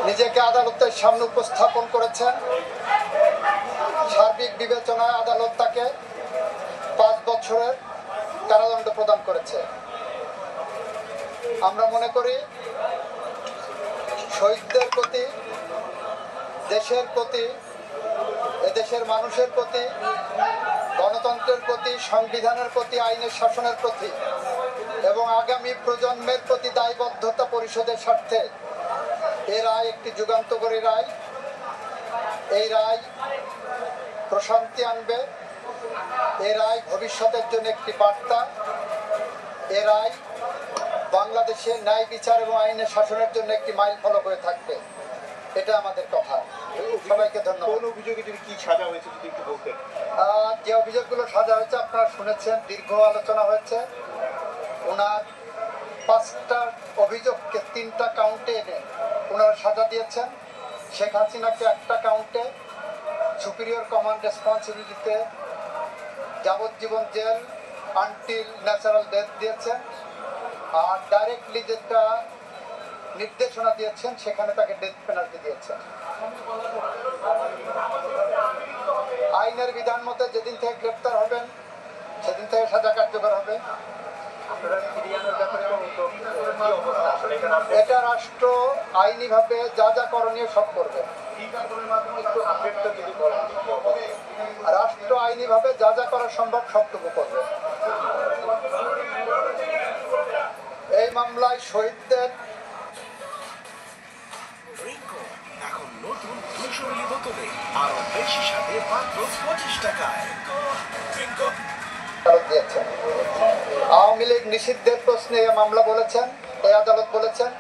নিজেকে আদালতের সামনে উপস্থাপন করেছেন। সার্বিক বিবেচনায় আদালত তাকে 5 বছরের কারাদণ্ড প্রদান করেছে। আমরা মনে করি শহীদদের প্রতি, দেশের প্রতি, এদেশের মানুষের প্রতি, গণতন্ত্রের প্রতি, সংবিধানের প্রতি, আইনের শাসনের প্রতি এবং আগামী প্রজন্মের প্রতি দায়বদ্ধতা পরিশোধের স্বার্থে এ রায় একটি যুগান্তকারী রায়। এই রায় প্রশান্তি আনবে, এ রায় ভবিষ্যতের জন্য একটি বার্তা, এ রায় বাংলাদেশের ন্যায় বিচার এবং আইনের শাসনের জন্য একটি মাইল ফলক হয়ে থাকবে। এটা আমাদের কথা। সবাইকে ধন্যবাদ। কোন অভিযোগে কি সাজা হয়েছে যদি একটু বলতেন? যে অভিযোগগুলো সাজা হয়েছে আপনারা শুনেছেন, দীর্ঘ আলোচনা হয়েছে। ওনার 5টা অভিযোগকে 3টা কাউন্টে এনে ওনারা সাজা দিয়েছেন। শেখ হাসিনাকে একটা কাউন্টে সুপিরিয়র কমান্ড রেসপন্সিবিলিটিতে যাবজ্জীবন জেল আনটিল ন্যাচারাল ডেথ দিয়েছেন, আর ডাইরেক্টলি যেটা নির্দেশনা দিয়েছেন সেখানে তাকে ডেথ পেনাল্টি দিয়েছেন। আইনের বিধান মতে যেদিন থেকে গ্রেপ্তার হবেন সেদিন থেকে সাজা কার্যকর হবে। এটা রাষ্ট্র আইনিভাবে যা যা করণীয় সব করবে। রাষ্ট্র আইনিভাবে যা যা করা সম্ভব সবটুকু করবে। এই মামলায় শহীদদের এখন নতুন 200 মিলি বোতলে আরো বেশি সাথে মাত্র 25 টাকায়। দিয়েছেন। আওয়ামী লীগ নিষিদ্ধের প্রশ্নে এই মামলা বলেছেন, এই আদালত বলেছেন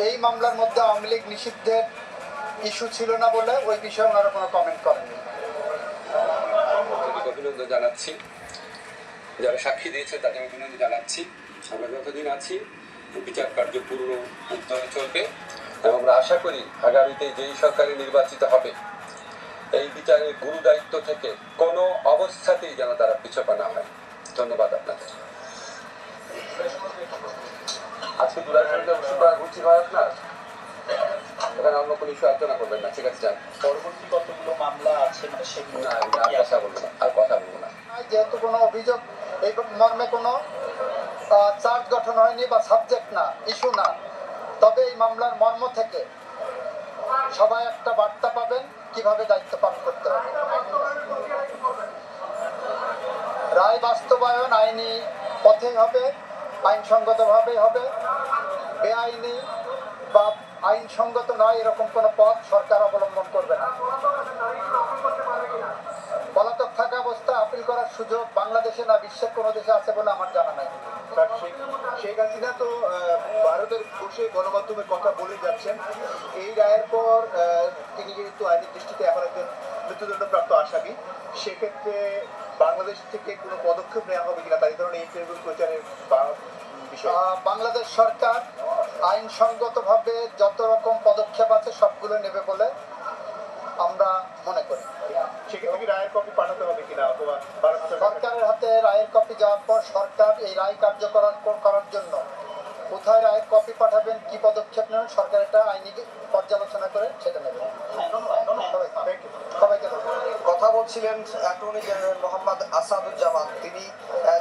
এই মামলার মধ্যে আওয়ামী লীগ নিষিদ্ধের ইস্যু ছিল না বলে ওই বিষয়ে ওনারা কোনো কমেন্ট করেননি। অভিনন্দন জানাচ্ছি, যারা সাক্ষী দিয়েছে তাদের অভিনন্দন জানাচ্ছি। আমরা যতদিন আছি বিচার কার্য পূর্ণ উদ্যোগে চলবে এবং আমরা আশা করি আগামীতে যেই সরকারি নির্বাচিত হবে এই বিচারের গুরু দায়িত্ব থেকে কোনো অবস্থাতেই যেন তারা পিছপা না হয়। ধন্যবাদ আপনাদের। আজকে দুরাই সঙ্গে ওষুধ উচিত হয় আপনার এখানে অন্য কোনো ইস্যু আলোচনা করবেন না, ঠিক আছে? যান। পরবর্তী কতগুলো মামলা আছে সেগুলো না, আর কথা বলবো না, আর কথা বলবো না। যেহেতু কোনো অভিযোগ এই মর্মে কোনো চার্জ গঠন হয়নি বা সাবজেক্ট না, ইস্যু না, তবে এই মামলার মর্ম থেকে সবাই একটা বার্তা পাবেন কিভাবে দায়িত্ব পালন করতে হবে। রায় বাস্তবায়ন আইনি পথেই হবে, আইনসঙ্গতভাবেই হবে। বেআইনি বা আইনসঙ্গত নয় এরকম কোনো পথ সরকার অবলম্বন করবে না। পলাতক থাকা অবস্থায় আপিল করার সুযোগ বাংলাদেশে না বিশ্বের কোনো দেশে আছে বলে আমার জানা নাই। শেখ হাসিনা তো ভারতের বসে গণমাধ্যমের কথা বলে যাচ্ছেন। এই রায়ের পর তিনি যেহেতু আইনের দৃষ্টিতে এখন একজন মৃত্যুদণ্ডপ্রাপ্ত আসামি, সেক্ষেত্রে বাংলাদেশ থেকে কোনো পদক্ষেপ নেওয়া হবে কিনা তাই ধরনের ইন্টারভিউ প্রচারের বিষয়? বাংলাদেশ সরকার আইনসঙ্গতভাবে যত রকম পদক্ষেপ আছে সবগুলো নেবে বলে আমরা মনে করি। সেক্ষেত্রে কি রায়ের কপি পাঠাতে হবে কিনা, অথবা সরকারের হাতে রায়ের কপি যাওয়ার পর সরকার এই রায় কার্যকর করার জন্য কোথায় রায়ের কপি পাঠাবেন, কি পদক্ষেপ নেবেন, সরকার এটা আইনি পর্যালোচনা করে সেটা নেবে। সবাইকে কথা বলছিলেন অ্যাটর্নি জেনারেল মোহাম্মদ আসাদুজ্জামান। তিনি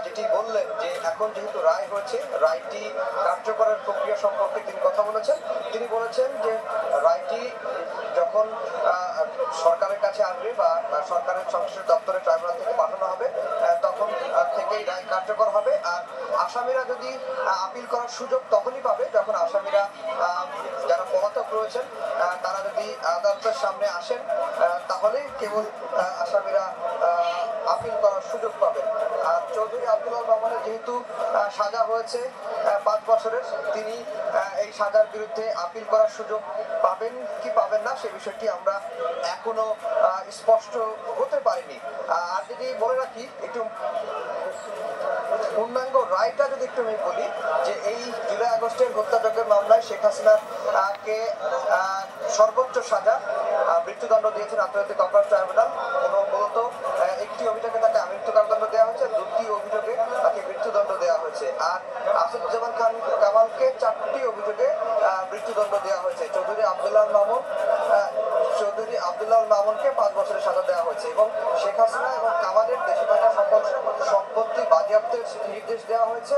যেটি বললেন যে এখন যেহেতু রায় হয়েছে, রায়টি কার্যকরের প্রক্রিয়া সম্পর্কে তিনি কথা বলেছেন। তিনি বলেছেন যে রায়টি যখন সরকারের কাছে আসবে বা সরকারের সংশ্লিষ্ট দপ্তরের ট্রাইব্যুনাল থেকে পাঠানো হবে তখন থেকেই রায় কার্যকর হবে। আর আসামিরা যদি আপিল করার সুযোগ তখনই পাবে যখন আসামিরা যারা পলাতক রয়েছেন তারা যদি আদালতের সামনে আসেন, তাহলেই কেবল আসামিরা আপিল করার সুযোগ পাবে। আর চৌধুরী আব্দুল রহমানের যেহেতু সাজা হয়েছে 5 বছরের, তিনি এই সাজার বিরুদ্ধে আপিল করার সুযোগ পাবেন কি পাবেন না সে বিষয়টি আমরা এখনো স্পষ্ট হতে পারিনি। আর যদি বলে রাখি একটু পূর্ণাঙ্গ রায়টা যদি একটু আমি বলি, যে এই জুলাই আগস্টের হত্যাযজ্ঞের মামলায় শেখ হাসিনাকে সর্বোচ্চ সাজা মৃত্যুদণ্ড দিয়েছেন আন্তর্জাতিক অপরাধ ট্রাইব্যুনাল। মূলত একটি অভিযোগে তাকে আমৃত্যু কারাদণ্ড দেওয়া হয়েছে, 2টি অভিযোগে তাকে মৃত্যুদণ্ড দেওয়া হয়েছে। আর আসাদুজ্জামান খান কামালকে 4টি অভিযোগে মৃত্যুদণ্ড মৃত্যুদণ্ড দেওয়া হয়েছে। চৌধুরী আব্দুল্লাহ মামুনকে 5 বছরের সাজা দেওয়া হয়েছে এবং শেখ হাসিনা এবং কামালের দেশে থাকা সকল সম্পত্তি বাজেয়াপ্তের নির্দেশ দেওয়া হয়েছে